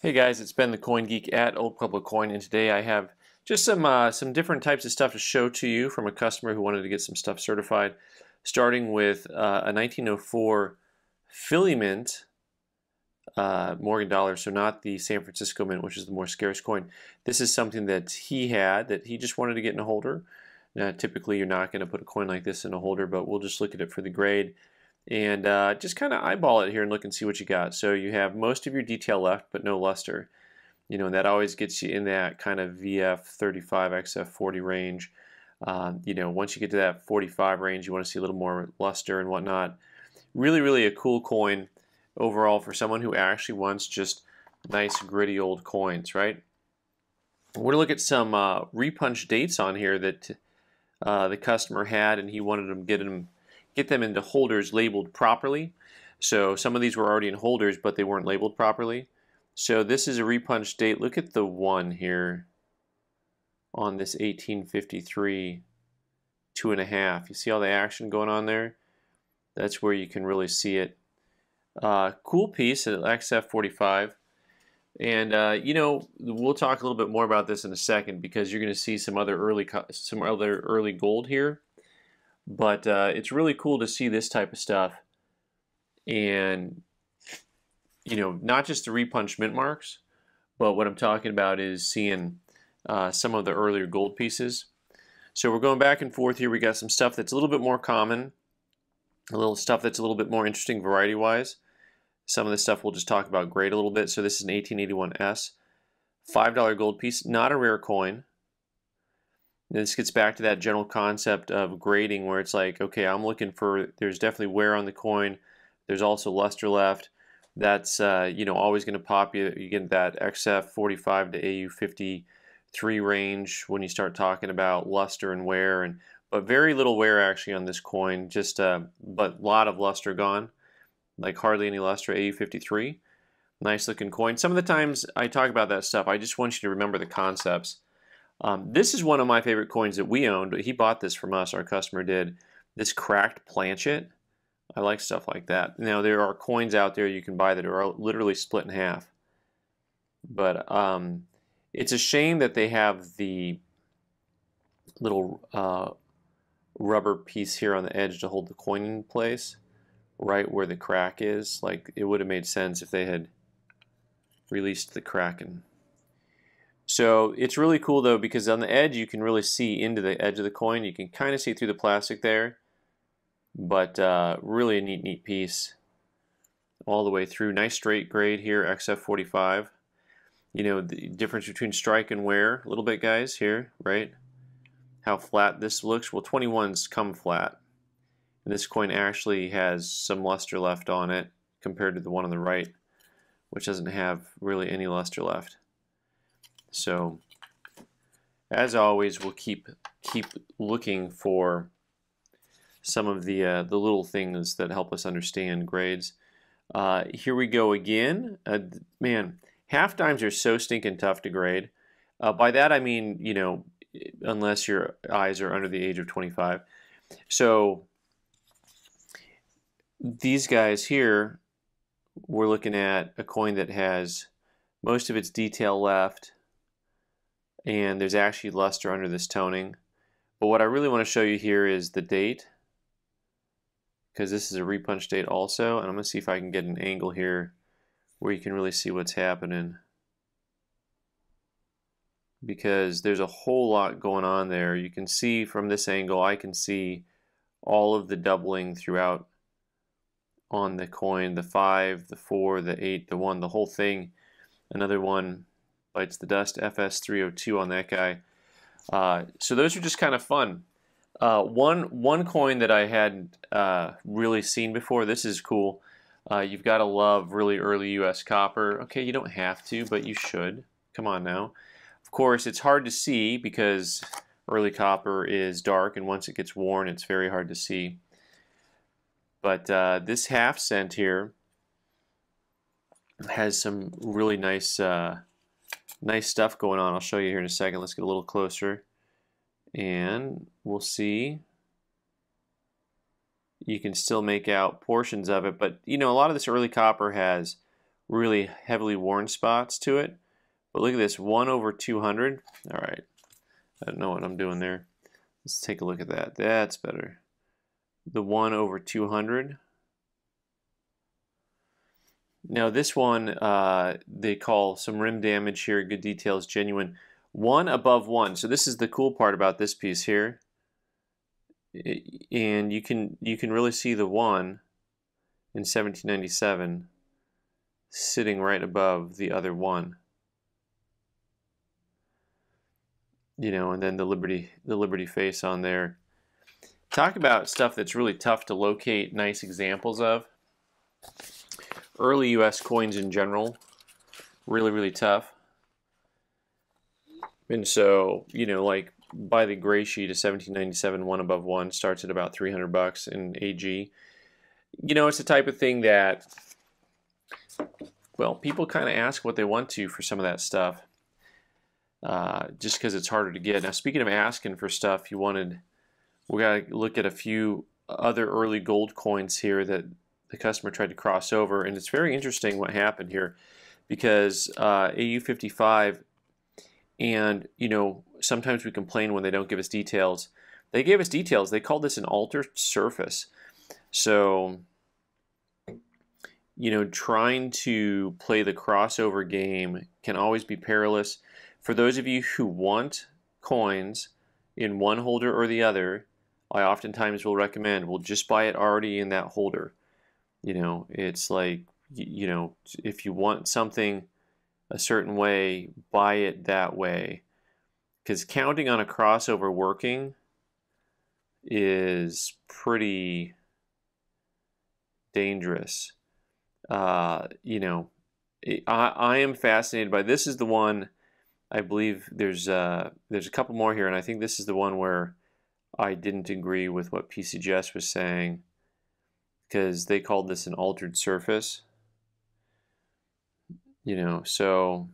Hey guys, it's Ben the Coin Geek at Old Pueblo Coin, and today I have just some different types of stuff to show to you from a customer who wanted to get some stuff certified, starting with a 1904 Philly Mint Morgan dollar, so not the San Francisco Mint, which is the more scarce coin. This is something that he had that he just wanted to get in a holder. Now, typically, you're not going to put a coin like this in a holder, but we'll just look at it for the grade and just kind of eyeball it here and look and see what you got. So you have most of your detail left, but no luster. You know, and that always gets you in that kind of VF35, XF40 range. You know, once you get to that 45 range, you want to see a little more luster and whatnot. Really, really a cool coin overall for someone who actually wants just nice, gritty old coins, right? We're going to look at some Repunch dates on here that the customer had, and he wanted to get them into holders labeled properly. So some of these were already in holders, but they weren't labeled properly. So this is a Repunch date. Look at the one here on this 1853 2.5. You see all the action going on there? That's where you can really see it. Cool piece at XF45. And you know, we'll talk a little bit more about this in a second because you're going to see some other early gold here. But it's really cool to see this type of stuff, and you know, not just the Repunch mint marks, but what I'm talking about is seeing some of the earlier gold pieces. So we're going back and forth here. We got some stuff that's a little bit more common, a little stuff that's a little bit more interesting variety-wise. Some of the stuff we'll just talk about grade a little bit. So this is an 1881S, $5 gold piece, not a rare coin. This gets back to that general concept of grading where it's like, okay, I'm looking for, there's definitely wear on the coin. There's also luster left. That's, you know, always going to pop you. You get that XF45 to AU53 range when you start talking about luster and wear. But very little wear actually on this coin, just, but a lot of luster gone. Like hardly any luster, AU53. Nice looking coin. Some of the times I talk about that stuff, I just want you to remember the concepts. This is one of my favorite coins that we owned. He bought this from us, our customer did. This cracked planchet. I like stuff like that. Now, there are coins out there you can buy that are literally split in half. But it's a shame that they have the little rubber piece here on the edge to hold the coin in place, right where the crack is. Like, it would have made sense if they had released the cracking. So it's really cool though, because on the edge you can really see into the edge of the coin. You can kind of see through the plastic there, but really a neat piece all the way through. Nice straight grade here, XF45. You know, the difference between strike and wear a little bit, guys, here, right? How flat this looks. Well, 21s come flat. And this coin actually has some luster left on it compared to the one on the right, which doesn't have really any luster left. So, as always, we'll keep looking for some of the little things that help us understand grades. Here we go again. Man, half dimes are so stinking tough to grade. By that I mean, you know, unless your eyes are under the age of 25. So these guys here, we're looking at a coin that has most of its detail left, and there's actually luster under this toning. But what I really want to show you here is the date, because this is a Repunch date also, and I'm going to see if I can get an angle here where you can really see what's happening, because there's a whole lot going on there. You can see from this angle, I can see all of the doubling throughout on the coin, the 5, the 4, the 8, the 1, the whole thing. Another one bites the dust, FS302 on that guy. So those are just kind of fun. One coin that I hadn't really seen before, this is cool. You've got to love really early US copper. Okay, you don't have to, but you should. Come on now. Of course, it's hard to see because early copper is dark, and once it gets worn, it's very hard to see. But this half cent here has some really nice nice stuff going on. I'll show you here in a second. Let's get a little closer, and we'll see. You can still make out portions of it, but you know, a lot of this early copper has really heavily worn spots to it. But look at this, 1 over 200. All right, I don't know what I'm doing there. Let's take a look at that. That's better. The 1 over 200. Now this one, they call some rim damage here, good details, genuine. 1 above 1. So this is the cool part about this piece here. And you can really see the 1 in 1797 sitting right above the other 1. You know, and then the Liberty face on there. Talk about stuff that's really tough to locate nice examples of. Early US coins in general, really tough. And so, you know, like by the gray sheet of 1797, 1 above 1 starts at about $300 in AG. You know, it's the type of thing that, well, people kind of ask what they want to for some of that stuff, just because it's harder to get. Now, speaking of asking for stuff, we got to look at a few other early gold coins here that the customer tried to cross over, and it's very interesting what happened here, because AU55, and you know, sometimes we complain when they don't give us details. They gave us details. They called this an altered surface. So, you know, trying to play the crossover game can always be perilous. For those of you who want coins in one holder or the other, I oftentimes will recommend, well, just buy it already in that holder. You know, it's like, you know, if you want something a certain way, buy it that way. Because counting on a crossover working is pretty dangerous. You know, I am fascinated by this. Is the one, I believe there's a couple more here, and I think this is the one where I didn't agree with what PCGS was saying, because they called this an altered surface. You know, so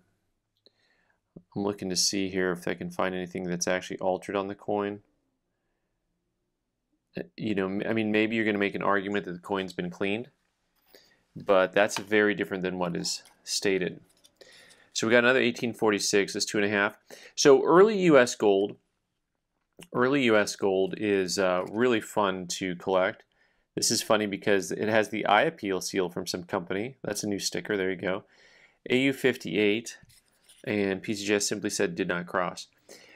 I'm looking to see here if I can find anything that's actually altered on the coin. You know, I mean, maybe you're going to make an argument that the coin's been cleaned, but that's very different than what is stated. So we got another 1846, that's 2.5. So early U.S. gold is really fun to collect. This is funny because it has the eye appeal seal from some company. That's a new sticker, there you go. AU58, and PCGS simply said did not cross.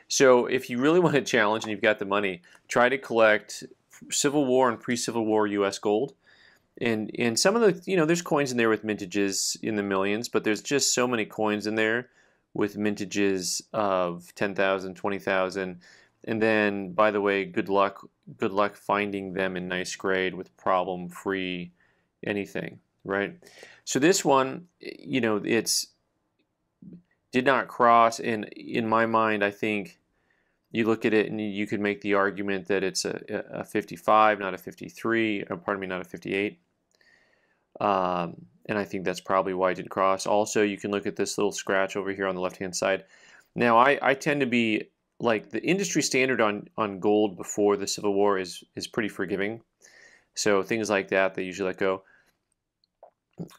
So if you really want to challenge and you've got the money, try to collect Civil War and pre-Civil War U.S. gold. And some of the, you know, there's coins in there with mintages in the millions, but there's just so many coins in there with mintages of 10,000, 20,000. And then, by the way, good luck finding them in nice grade with problem-free anything, right? So this one, you know, it's did not cross, and in my mind, I think you look at it and you could make the argument that it's a 55, not a 53, or pardon me, not a 58. And I think that's probably why it didn't cross. Also, you can look at this little scratch over here on the left-hand side. Now, I tend to be like the industry standard on gold before the Civil War is pretty forgiving. So things like that, they usually let go.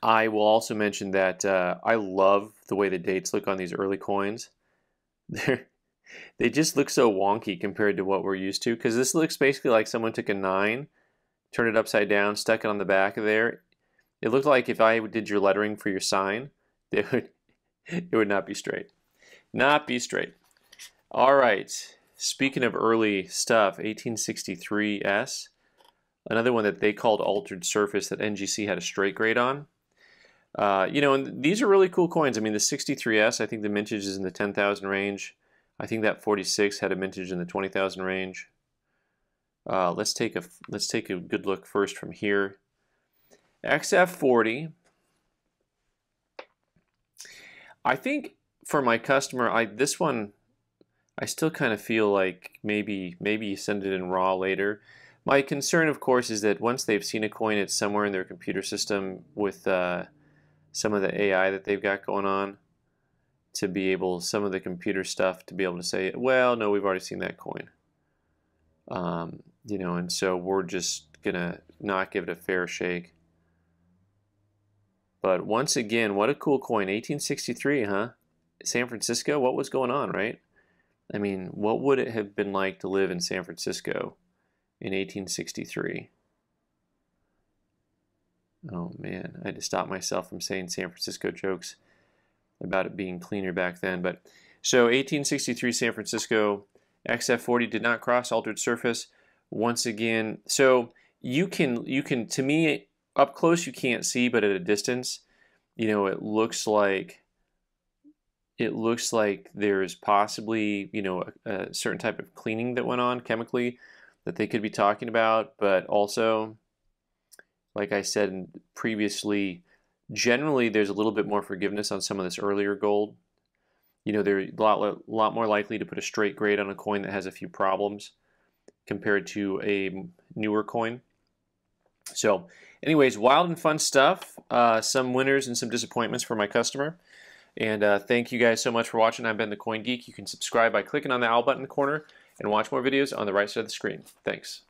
I will also mention that I love the way the dates look on these early coins. They just look so wonky compared to what we're used to, because this looks basically like someone took a 9, turned it upside down, stuck it on the back of there. It looked like if I did your lettering for your sign, it would not be straight. Not be straight. All right, speaking of early stuff, 1863S, another one that they called altered surface that NGC had a straight grade on. You know, and these are really cool coins. I mean, the 63S, I think the mintage is in the 10,000 range. I think that 46 had a mintage in the 20,000 range. Let's take a good look first from here. XF40. I think for my customer, this one, I still kind of feel like maybe you send it in raw later. My concern, of course, is that once they've seen a coin, it's somewhere in their computer system with some of the AI that they've got going on, to be able, some of the computer stuff, to be able to say, well, no, we've already seen that coin. You know, and so we're just going to not give it a fair shake. But once again, what a cool coin. 1863, huh? San Francisco, what was going on, right? I mean, what would it have been like to live in San Francisco in 1863? Oh man, I had to stop myself from saying San Francisco jokes about it being cleaner back then. But so 1863 San Francisco, XF40 did not cross altered surface. Once again, so you can to me up close you can't see, but at a distance, you know, it looks like there's possibly, you know, a certain type of cleaning that went on chemically that they could be talking about, but also, like I said previously, generally there's a little bit more forgiveness on some of this earlier gold. You know, they're a lot more likely to put a straight grade on a coin that has a few problems compared to a newer coin. So anyways, wild and fun stuff. Some winners and some disappointments for my customer. And thank you guys so much for watching. I've been the Coin Geek. You can subscribe by clicking on the owl button in the corner and watch more videos on the right side of the screen. Thanks.